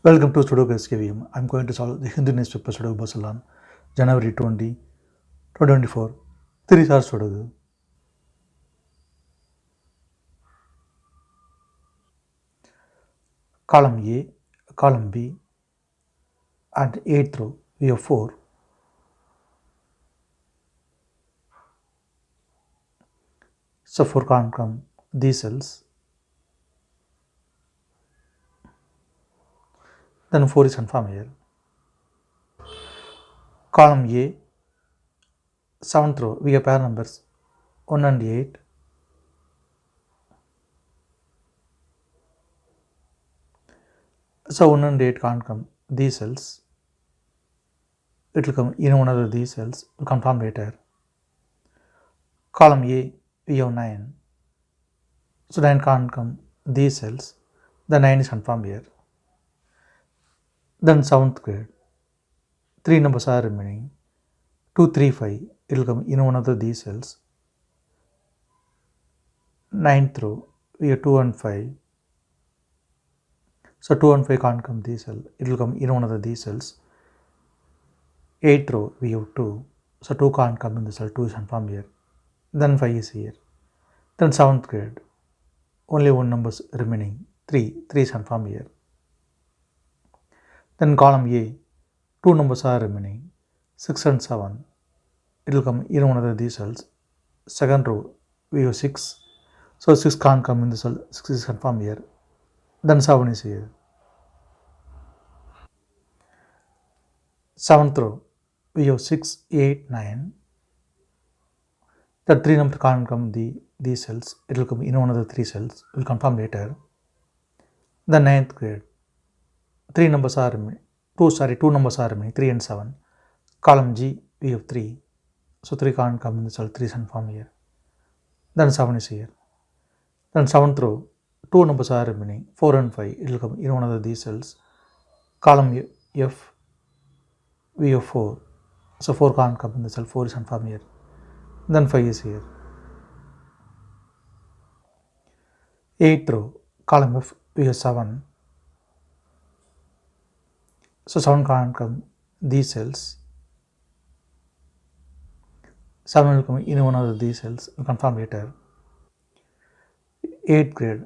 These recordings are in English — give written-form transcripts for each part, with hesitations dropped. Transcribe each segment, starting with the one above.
Welcome to Sudoku SkVm. I'm going to solve the Hindu newspaper Sudoku Basalan, January 20, 2024. 3 stars Sudoku. Column A, column B, and 8th row, we have 4. So 4 can't come these cells. Then 4 is confirmed here. Column A, 7th row, we have pair numbers 1 and 8. So 1 and 8 can't come these cells. It will come in one of these cells. We'll confirm later. Column A, we have 9. So 9 can't come these cells. The 9 is confirmed here. Then 7th grade, 3 numbers are remaining. 2, 3, 5, it will come in one of these cells. 9th row, we have 2 and 5. So 2 and 5 can't come this cell, it will come in one of these cells. 8th row, we have 2. So 2 can't come in the cell, 2 is confirmed here. Then 5 is here. Then 7th grade, only one number is remaining. 3 is confirmed here. Then column A, 2 numbers are remaining. 6 and 7, it will come in one of these cells. 2nd row, we have 6. So 6 can't come in the cell, 6 is confirmed here. Then 7 is here. 7th row, we have 6, 8, 9. The 3 number can't come these cells, it will come in one of the 3 cells, we'll confirm later. The 9th grade, 2 numbers are remaining, 3 and 7. Column G, we have 3. So 3 can't come in the cell, 3 is confirmed here. Then 7 is here. Then 7th row, 2 numbers are remaining, 4 and 5, it will come in one of these cells. Column F, we have 4. So 4 can't come in the cell, 4 is confirmed here. Then 5 is here. 8th row, column F, we have 7. So 7 can't come these cells. 7 will come in one of these cells, we'll confirm later. 8th grade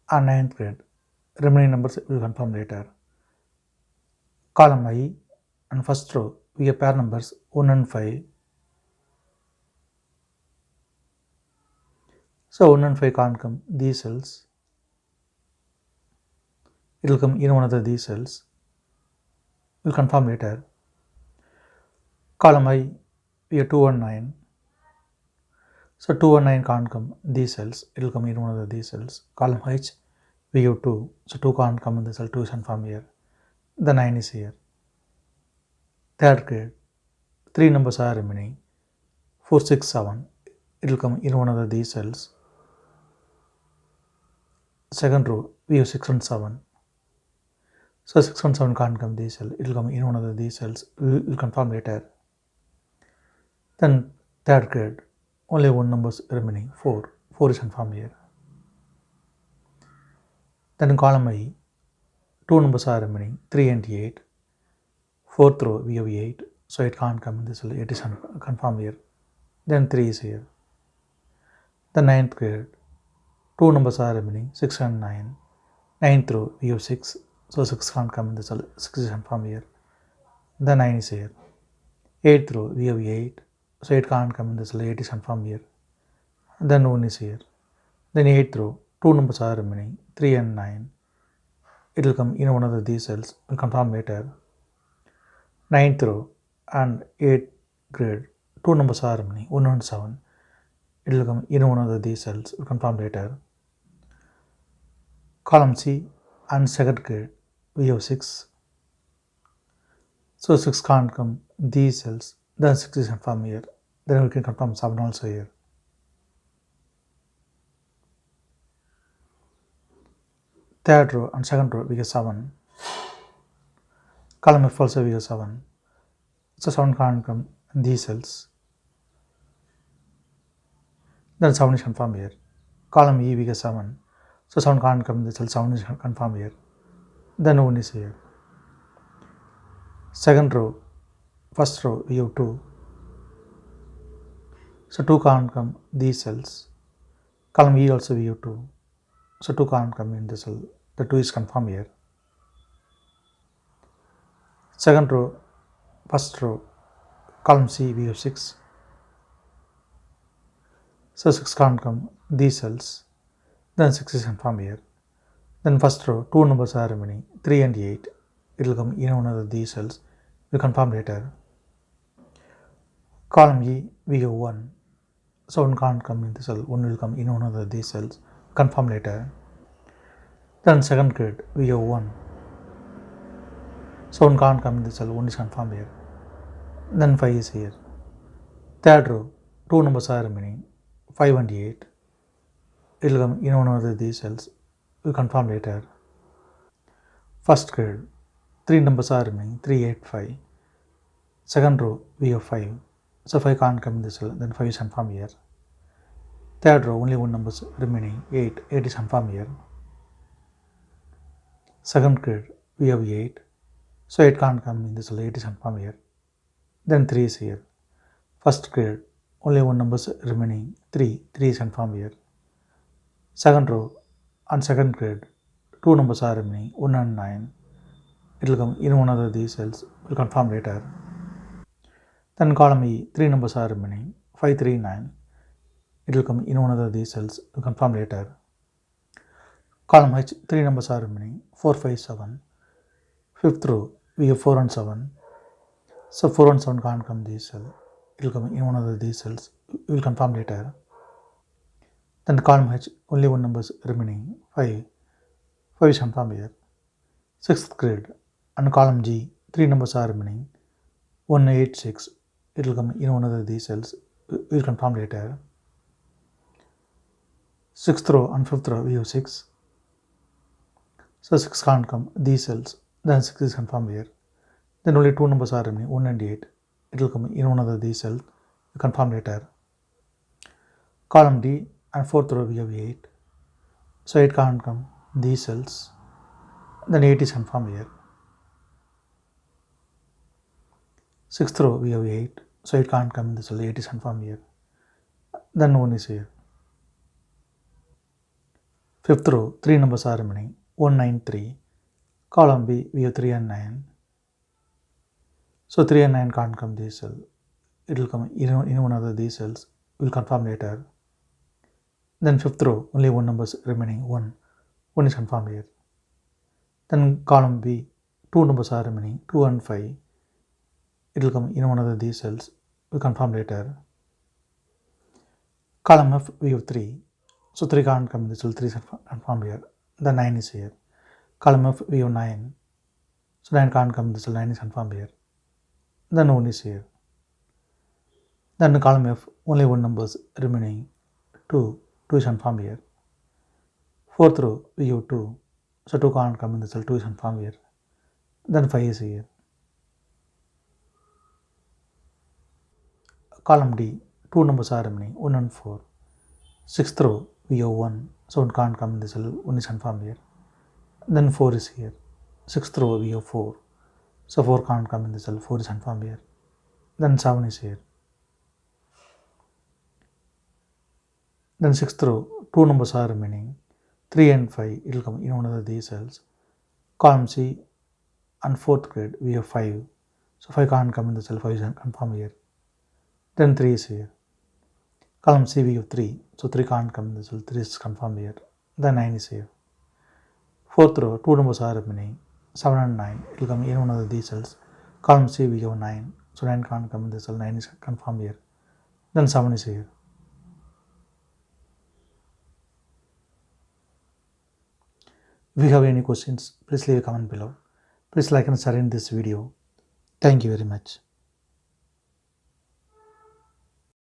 and 9th grade, remaining numbers will confirm later. Column I and first row, we have pair numbers 1 and 5. So 1 and 5 can't come these cells. It will come in one of these cells. We'll confirm later. Column I, we have 2 and 9. So 2 and 9 can't come these cells. It will come in one of these cells. Column H, we have 2. So 2 can't come in the cell, 2 is confirmed here. The 9 is here. 3rd grade, 3 numbers are remaining. 4, 6, 7. It will come in one of these cells. 2nd row, we have 6 and 7. So 6 and 7 can't come these cells. It will come in one of these cells. We will confirm later. Then 3rd grade, only one number is remaining, 4. 4 is confirmed here. Then in column I, 2 numbers are remaining, 3 and 8. 4th row, we have 8. So it can't come in this cell, 8 is confirmed here. Then 3 is here. The 9th grade, 2 numbers are remaining, 6 and 9. 9th row, we have 6. So 6 can't come in the cell, 6 is confirmed here. The 9 is here. 8th row, we have 8. So 8 can't come in the cell, 8 is confirmed here. Then 1 is here. Then 8th row, 2 numbers are remaining, 3 and 9. It will come in one of these cells, we'll confirm later. 9th row and 8th grade, 2 numbers are remaining, 1 and 7. It will come in one of these cells, we'll confirm later. Column C and 2nd grade, we have 6. So 6 can't come these cells, then 6 is confirmed here. Then we can confirm 7 also here. 3rd row and 2nd row, we have 7. Column F also we have 7. So 7 can't come in these cells. Then 7 is confirmed here. Column E, we get 7. So 7 can't come in the cell, 7 is confirmed here. then 1 is here. Second row, first row we have 2. So 2 can't come these cells. Column E also we have 2. So 2 can't come in this cell. The 2 is confirmed here. Second row, first row, column C we have 6. So 6 can't come these cells. Then 6 is confirmed here. Then first row, 2 numbers are remaining, 3 and 8. It will come in one of these cells. We'll confirm later. Column E, we have 1. So 1 can't come in this cell. 1 will come in one of these cells. Confirm later. Then second grid, we have 1. So 1 can't come in this cell. 1 is confirmed here. Then 5 is here. Third row, 2 numbers are remaining, 5 and 8. It will come in one of these cells. We'll confirm later. First grid, 3 numbers are remaining, 3, 8, 5. Second row, we have 5. So 5 can't come in this cell, then 5 is confirmed here. Third row, only 1 number is remaining, 8. 8 is confirmed here. Second grid, we have 8. So 8 can't come in this cell, 8 is confirmed here. Then 3 is here. First grid, only 1 number is remaining, 3. 3 is confirmed here. Second row, on second grid, 2 numbers are remaining, 1 and 9. It will come in one of these cells. We'll confirm later. Then column E, 3 numbers are remaining, 5, 3, 9. It will come in one of these cells. We'll confirm later. Column H, 3 numbers are remaining, 4, 5, 7. Fifth row, we have 4 and 7. So 4 and 7 can't come this cell. It will come in one of these cells. We will confirm later. Then column H, only 1 number is remaining, 5. 5 is confirmed here. Sixth grid, and column G, 3 numbers are remaining, 1, 8, 6. It will come in one of these cells. We will confirm later. Sixth row and fifth row, we have 6. So 6 can't come these cells. Then 6 is confirmed here. Then only 2 numbers are remaining, 1 and 8. It will come in one of these cells. We confirm later. Column D and fourth row, we have 8. So 8 can't come these cells. Then 8 is confirmed here. Sixth row, we have 8. So it can't come in this cell. 8 is confirmed here. Then 1 is here. Fifth row, 3 numbers are remaining, 1, 9, 3. Column B, we have 3 and 9. So 3 and 9 can't come this cell. It will come in one of these cells. We will confirm later. Then fifth row, only 1 number is remaining, 1. 1 is confirmed here. Then column B, 2 numbers are remaining, 2 and 5. It will come in one of these cells. We will confirm later. Column F, we have 3. So 3 can't come in this cell. 3 is confirmed here. Then 9 is here. Column F, we have 9. So 9 can't come in this cell. 9 is confirmed here. Then 1 is here. Then column F, only 1 number is remaining, 2. 2 is confirmed here. Fourth row, we have 2. So 2 can't come in the cell. 2 is confirmed here. Then 5 is here. Column D, 2 numbers are remaining, 1 and 4. Sixth row, we have 1. So 1 can't come in the cell. 1 is confirmed here. Then 4 is here. Sixth row, we have 4. So 4 can't come in the cell. 4 is confirmed here. Then 7 is here. Then sixth row, 2 numbers are remaining, 3 and 5. It will come in one of these cells. Column C and fourth grid, we have 5. So 5 can't come in the cell. 5 is confirmed here. Then 3 is here. Column C, we have 3. So 3 can't come in the cell. 3 is confirmed here. Then 9 is here. Fourth row, 2 numbers are remaining, 7 and 9. It will come in one of these cells. Column C, we have 9. So 9 can't come in the cell. 9 is confirmed here. Then 7 is here. If you have any questions, please leave a comment below. Please like and share in this video. Thank you very much.